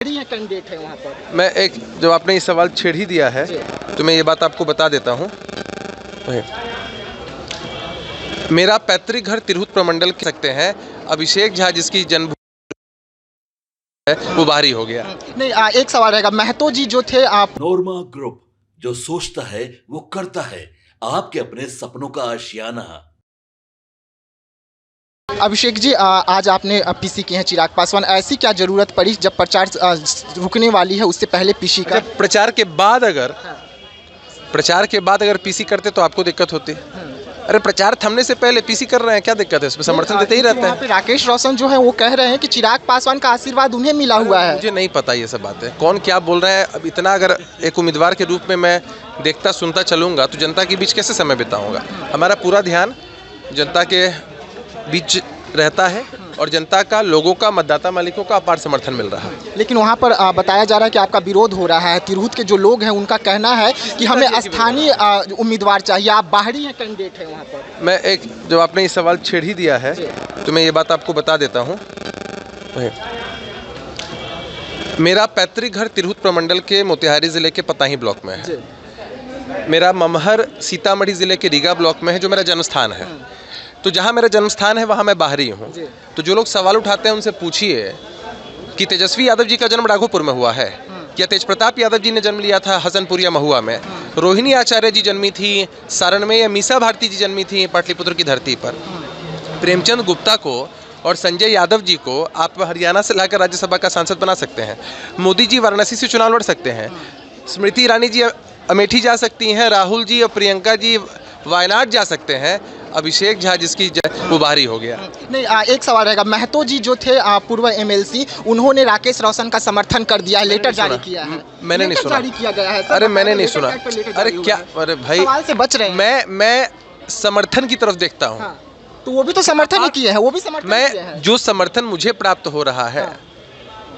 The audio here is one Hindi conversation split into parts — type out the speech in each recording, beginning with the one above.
कैंडिडेट है वहाँ पर। मैं एक जब आपने ये सवाल छेड़ ही दिया है तो मैं ये बात आपको बता देता हूँ। मेरा पैतृक घर तिरहुत प्रमंडल कह सकते हैं। अभिषेक झा जिसकी जन्मभूमि है वो बाहरी हो गया। नहीं, एक सवाल रहेगा। महतो जी जो थे आप पनोरमा ग्रुप, जो सोचता है वो करता है। आपके अपने सपनों का आशियाना। अभिषेक जी, आज आपने पीसी किए हैं चिराग पासवान, ऐसी क्या जरूरत पड़ी जब प्रचार रुकने वाली है उससे पहले पीसी का? प्रचार के बाद अगर पीसी करते तो आपको दिक्कत होती। अरे प्रचार थमने से पहले पीसी कर रहे हैं, क्या दिक्कत है? इसमें समर्थन देते ही रहते हैं। राकेश रोशन जो है वो कह रहे हैं कि चिराग पासवान का आशीर्वाद उन्हें मिला हुआ है। मुझे नहीं पता ये सब बातें, कौन क्या बोल रहे हैं। अब इतना अगर एक उम्मीदवार के रूप में मैं देखता सुनता चलूंगा तो जनता के बीच कैसे समय बिताऊंगा? हमारा पूरा ध्यान जनता के बीच रहता है और जनता का, लोगों का, मतदाता मालिकों का अपार समर्थन मिल रहा है। लेकिन वहाँ पर बताया जा रहा है कि आपका विरोध हो रहा है। तिरहुत के जो लोग हैं उनका कहना है कि हमें स्थानीय उम्मीदवार चाहिए, आप बाहरी हैं कैंडिडेट है वहाँ पर। मैं एक जब आपने ये सवाल छेड़ ही दिया है तो मैं ये बात आपको बता देता हूँ। मेरा पैतृक घर तिरहुत प्रमंडल के मोतिहारी जिले के पताही ब्लॉक में है। मेरा ममहर सीतामढ़ी जिले के रीगा ब्लॉक में है, जो मेरा जन्म स्थान है। तो जहाँ मेरा जन्म स्थान है वहाँ मैं बाहरी हूँ। तो जो लोग सवाल उठाते हैं उनसे पूछिए कि तेजस्वी यादव जी का जन्म राघोपुर में हुआ है, या तेज प्रताप यादव जी ने जन्म लिया था हसनपुर या महुआ में, रोहिणी आचार्य जी जन्मी थी सारण में, या मीसा भारती जी जन्मी थी पाटलिपुत्र की धरती पर। प्रेमचंद गुप्ता को और संजय यादव जी को आप हरियाणा से लाकर राज्यसभा का सांसद बना सकते हैं। मोदी जी वाराणसी से चुनाव लड़ सकते हैं। स्मृति ईरानी जी अमेठी जा सकती हैं। राहुल जी और प्रियंका जी वायनाड जा सकते हैं। अभिषेक झा जिसकी वो बाहरी हो गया। नहीं, एक सवाल रहेगा। महतो जी जो थे पूर्व एमएलसी, उन्होंने राकेश रोशन का समर्थन कर दिया है, लेटर जारी किया है। मैंने नहीं सुना। जारी किया गया है। अरे मैंने नहीं सुना। अरे क्या, अरे भाई सवाल से बच रहे हैं। मैं समर्थन की तरफ देखता हूँ। हाँ, तो वो भी तो समर्थन ही किए हैं, वो भी समर्थन किए हैं। मैं जो समर्थन मुझे प्राप्त हो रहा है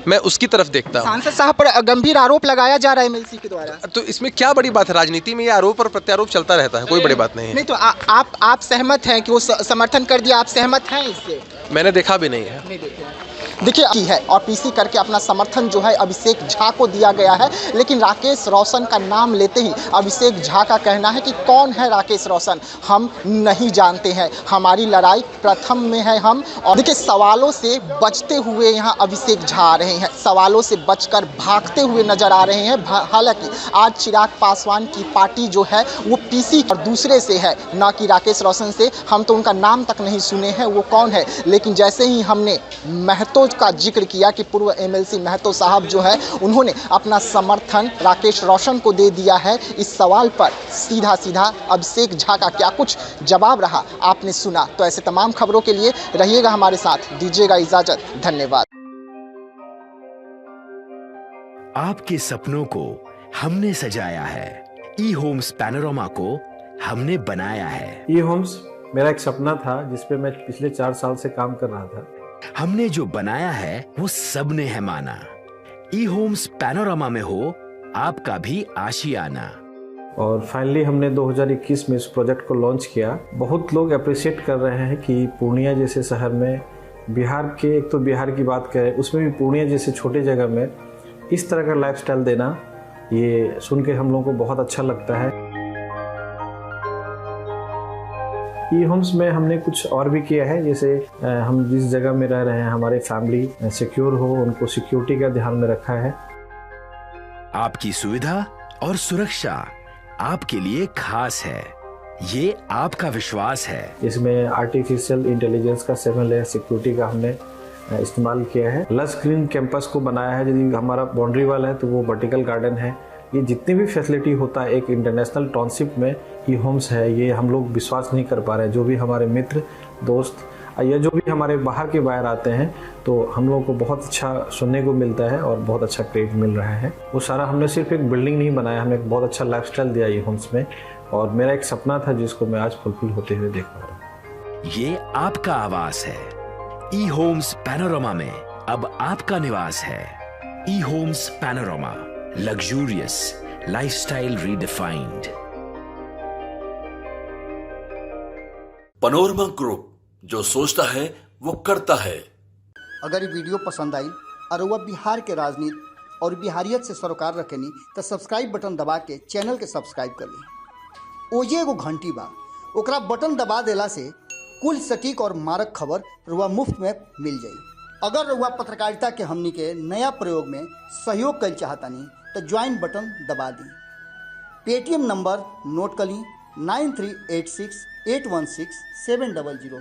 मैं उसकी तरफ देखता हूँ। सांसद साहब पर गंभीर आरोप लगाया जा रहा है एमएलसी के द्वारा। तो इसमें क्या बड़ी बात है? राजनीति में ये आरोप और प्रत्यारोप चलता रहता है, कोई बड़ी बात नहीं है। नहीं तो आप सहमत हैं कि वो समर्थन कर दिया, आप सहमत हैं इससे? मैंने देखा भी नहीं है। नहीं देखे। देखिए की है और पीसी करके अपना समर्थन जो है अभिषेक झा को दिया गया है। लेकिन राकेश रोशन का नाम लेते ही अभिषेक झा का कहना है कि कौन है राकेश रोशन, हम नहीं जानते हैं, हमारी लड़ाई प्रथम में है हम। और देखिए सवालों से बचते हुए यहाँ अभिषेक झा आ रहे हैं, सवालों से बचकर भागते हुए नजर आ रहे हैं। हालांकि आज चिराग पासवान की पार्टी जो है वो पीसी और दूसरे से है, ना कि राकेश रोशन से। हम तो उनका नाम तक नहीं सुने हैं वो कौन है। लेकिन जैसे ही हमने महतो का जिक्र किया कि पूर्व एमएलसी महतो साहब जो है उन्होंने अपना समर्थन राकेश रोशन को दे दिया है, इस सवाल पर सीधा सीधा अभिषेक झा का क्या कुछ जवाब रहा आपने सुना। तो ऐसे तमाम खबरों के लिए रहिएगा हमारे साथ, दीजिएगा इजाजत, धन्यवाद। आपके सपनों को हमने सजाया है, ई होम्स पैनोरमा को हमने बनाया है। ई होम्स मेरा एक सपना था जिसपे मैं पिछले 4 साल से काम कर रहा था। हमने जो बनाया है वो सबने है माना। ई होम्स पैनोरमा में हो आपका भी आशियाना। और फाइनली हमने 2021 में इस प्रोजेक्ट को लॉन्च किया। बहुत लोग अप्रिशिएट कर रहे हैं कि पूर्णिया जैसे शहर में, बिहार के, एक तो बिहार की बात करें उसमें भी पूर्णिया जैसे छोटे जगह में इस तरह का लाइफस्टाइल देना, ये सुन के हम लोगों को बहुत अच्छा लगता है। ई होम्स में हमने कुछ और भी किया है, जैसे हम जिस जगह में रह रहे हैं हमारे फैमिली सिक्योर हो, उनको सिक्योरिटी का ध्यान में रखा है। आपकी सुविधा और सुरक्षा आपके लिए खास है, ये आपका विश्वास है। इसमें आर्टिफिशियल इंटेलिजेंस का 7 लेयर सिक्योरिटी का हमने इस्तेमाल किया है। लश ग्रीन कैंपस को बनाया है। यदि हमारा बाउंड्री वाल है तो वो वर्टिकल गार्डन है। ये जितनी भी फैसिलिटी होता है एक इंटरनेशनल टाउनशिप में, ई होम्स है, ये हम लोग विश्वास नहीं कर पा रहे हैं। जो भी हमारे मित्र दोस्त या जो भी हमारे बाहर के बाहर आते हैं तो हम लोगों को बहुत अच्छा सुनने को मिलता है और बहुत अच्छा क्रेडिट मिल रहा है। वो सारा हमने सिर्फ एक बिल्डिंग नहीं बनाया, हमने एक बहुत अच्छा लाइफस्टाइल दिया ई होम्स में। और मेरा एक सपना था जिसको मैं आज फुलफिल होते हुए देख पा रहा हूँ। ये आपका आवास है। ई होम्स पैनोरमा में अब आपका निवास है। E Homes Panorama, luxurious lifestyle redefined. Panorama group, जो सोचता है वो करता है। अगर ये वीडियो पसंद आई और वह बिहार के राजनीति और बिहारियत से सरोकार रखेनी तो सब्सक्राइब बटन दबा के चैनल के सब्सक्राइब कर ली। ओजे एगो घंटी बा, ओकरा बटन दबा देला से कुल सटीक और मारक खबर रुआ मुफ्त में मिल जाई। अगर रुआ पत्रकारिता के हमनी के नया प्रयोग में सहयोग कर चाहतानी तो ज्वाइन बटन दबा दी। पेटीएम नंबर नोट कर ली 9386816700।